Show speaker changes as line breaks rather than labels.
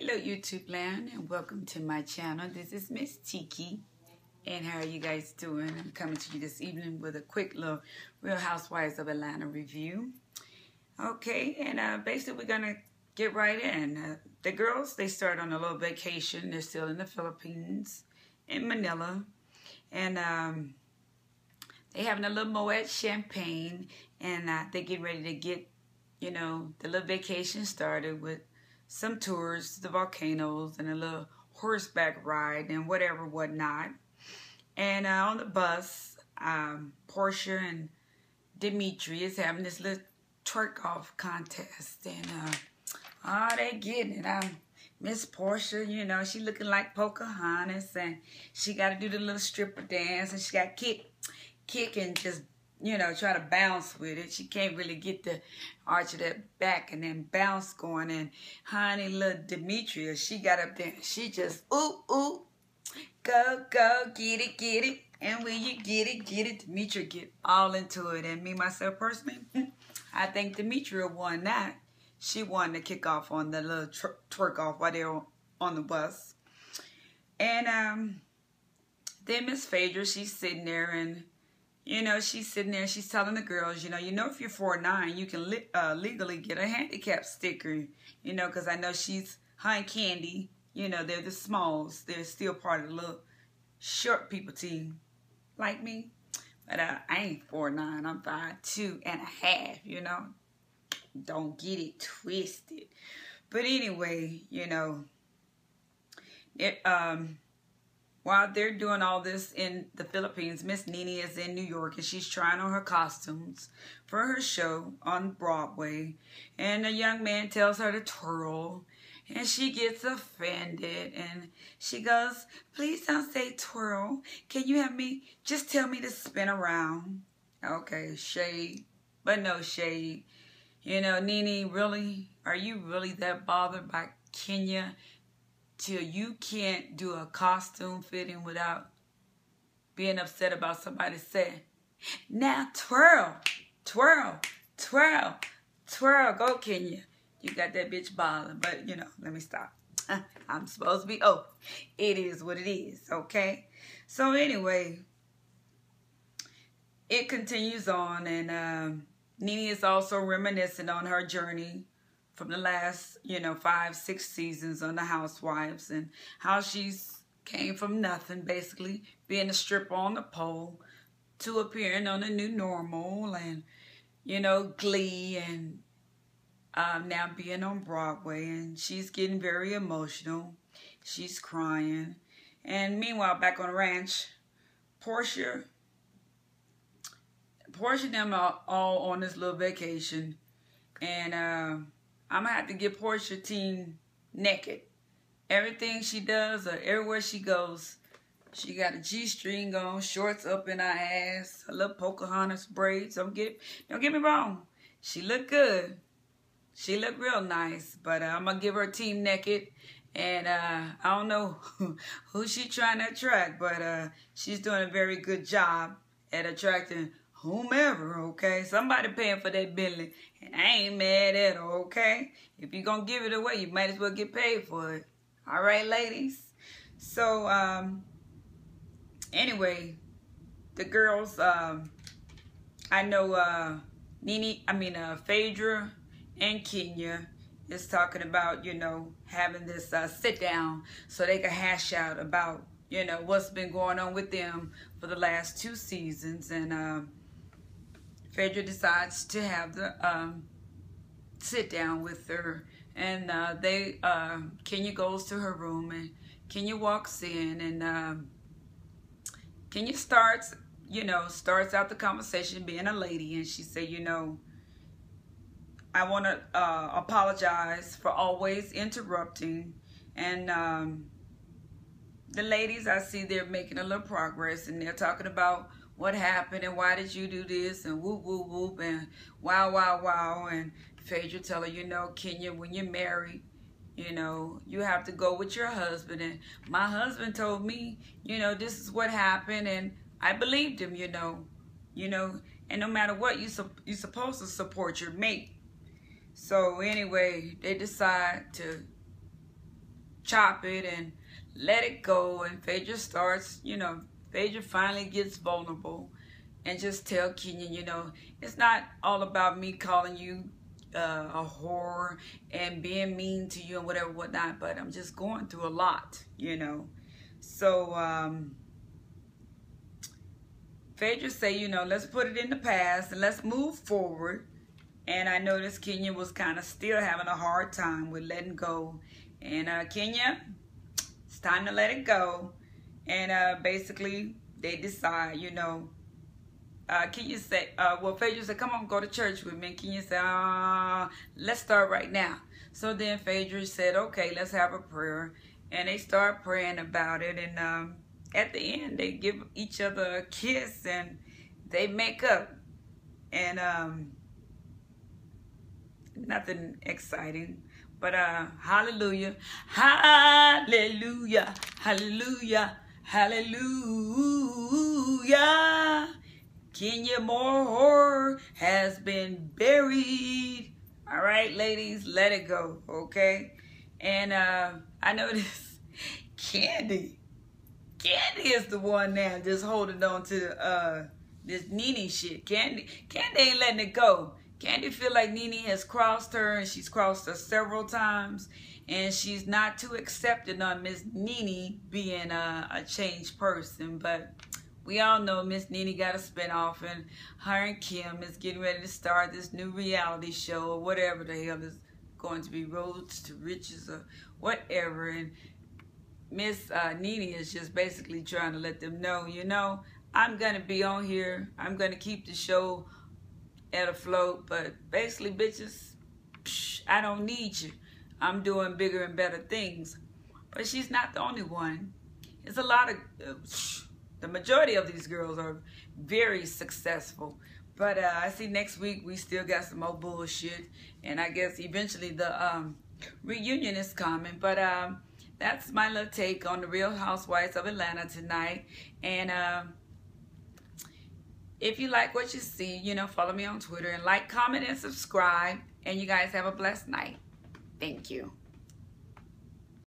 Hello YouTube land and welcome to my channel. This is Miss Tiki and how are you guys doing? I'm coming to you this evening with a quick little Real Housewives of Atlanta review. Okay, and basically we're gonna get right in. The girls, they start on a little vacation. They're still in the Philippines, in Manila, and they having a little Moet champagne, and they get ready to get, you know, the little vacation started with some tours to the volcanoes and a little horseback ride and whatnot. And on the bus, Portia and Dimitri is having this little twerk off contest, and they getting it. Miss Portia, you know, she looking like Pocahontas, and she got to do the little stripper dance, and she got kick and just, you know, try to bounce with it. She can't really get the arch of that back and then bounce going. And honey, little Demetria, she got up there and she just, ooh, ooh, go, get it. And when you get it, Demetria get all into it. And me, myself, personally, I think Demetria won that. She won the kickoff on the little twerk off while they were on the bus. And then Miss Phaedra, she's sitting there and, you know, she's sitting there, she's telling the girls, you know, if you're 4'9", you can legally get a handicap sticker, you know, because I know her and Candy, you know, they're the smalls. They're still part of the little short people team, like me. But I ain't 4'9", I'm 5'2½", you know. Don't get it twisted. But anyway, you know, while they're doing all this in the Philippines, Miss Nene is in New York and she's trying on her costumes for her show on Broadway. And a young man tells her to twirl and she gets offended and she goes, "Please don't say twirl. Can you have me, just tell me to spin around." Okay, shade, but no shade. You know, Nene, really, are you really that bothered by Kenya till you can't do a costume fitting without being upset about somebody saying, "Now twirl, twirl, twirl, twirl, go Kenya." You got that bitch bothering, but you know, let me stop. I'm supposed to be, it is what it is, okay? So anyway, it continues on, and Nene is also reminiscing on her journey from the last, you know, 5-6 seasons on the Housewives and how she's came from nothing, basically, being a stripper on the pole to appearing on the new normal and, you know, Glee and now being on Broadway. And she's getting very emotional. She's crying. And meanwhile, back on the ranch, Portia and them are all on this little vacation. And I'm going to have to get Portia team naked. Everything she does or everywhere she goes, she got a G-string on, shorts up in her ass, a little Pocahontas braids. Don't get me wrong. She look good. She look real nice. But I'm going to give her team naked. And I don't know who she trying to attract, but she's doing a very good job at attracting whomever, okay? Somebody paying for that Bentley, and I ain't mad at her, okay? If you're going to give it away, you might as well get paid for it. All right, ladies? So, anyway, the girls, I know Phaedra and Kenya is talking about, you know, having this sit down so they can hash out about, you know, what's been going on with them for the last 2 seasons. And Phaedra decides to have the sit down with her, and Kenya goes to her room, and Kenya walks in, and Kenya starts out the conversation being a lady, and she said, you know, "I want to apologize for always interrupting." And the ladies, I see they're making a little progress, and they're talking about what happened and why did you do this and whoop, whoop, whoop, and wow, wow, wow. And Phaedra tell her, you know, Kenya, when you're married, you know, you have to go with your husband. And my husband told me, you know, this is what happened, and I believed him, you know, and no matter what, you're supposed to support your mate. So anyway, they decide to chop it and let it go. And Phaedra starts, Phaedra finally gets vulnerable and just tell Kenya, it's not all about me calling you a whore and being mean to you and whatever, whatnot, but I'm just going through a lot, So, Phaedra say, let's put it in the past and let's move forward. And I noticed Kenya was kind of still having a hard time with letting go. And Kenya, it's time to let it go. And basically, they decide, Kenya said, Phaedra said, come on, go to church with me. And Kenya said, let's start right now. So then Phaedra said, okay, let's have a prayer. And they start praying about it. And at the end, they give each other a kiss and they make up. And nothing exciting. But hallelujah, hallelujah, hallelujah, hallelujah. Kenya Moore has been buried. All right, ladies, let it go, okay? And I noticed Candy is the one now just holding on to this Nene shit. Candy ain't letting it go. Candy feel like Nene has crossed her, and she's crossed her several times, and she's not too accepting on Miss Nene being a changed person. But we all know Miss Nene got a spinoff, and her and Kim is getting ready to start this new reality show or whatever the hell is going to be, Roads to Riches or whatever. And Miss Nene is just basically trying to let them know, I'm going to be on here. I'm going to keep the show at a float, but basically, bitches, I don't need you. I'm doing bigger and better things. But she's not the only one. It's a lot of, the majority of these girls are very successful. But I see next week we still got some more bullshit. And I guess eventually the reunion is coming. But that's my little take on the Real Housewives of Atlanta tonight. And if you like what you see, follow me on Twitter and like, comment, and subscribe. And you guys have a blessed night. Thank you.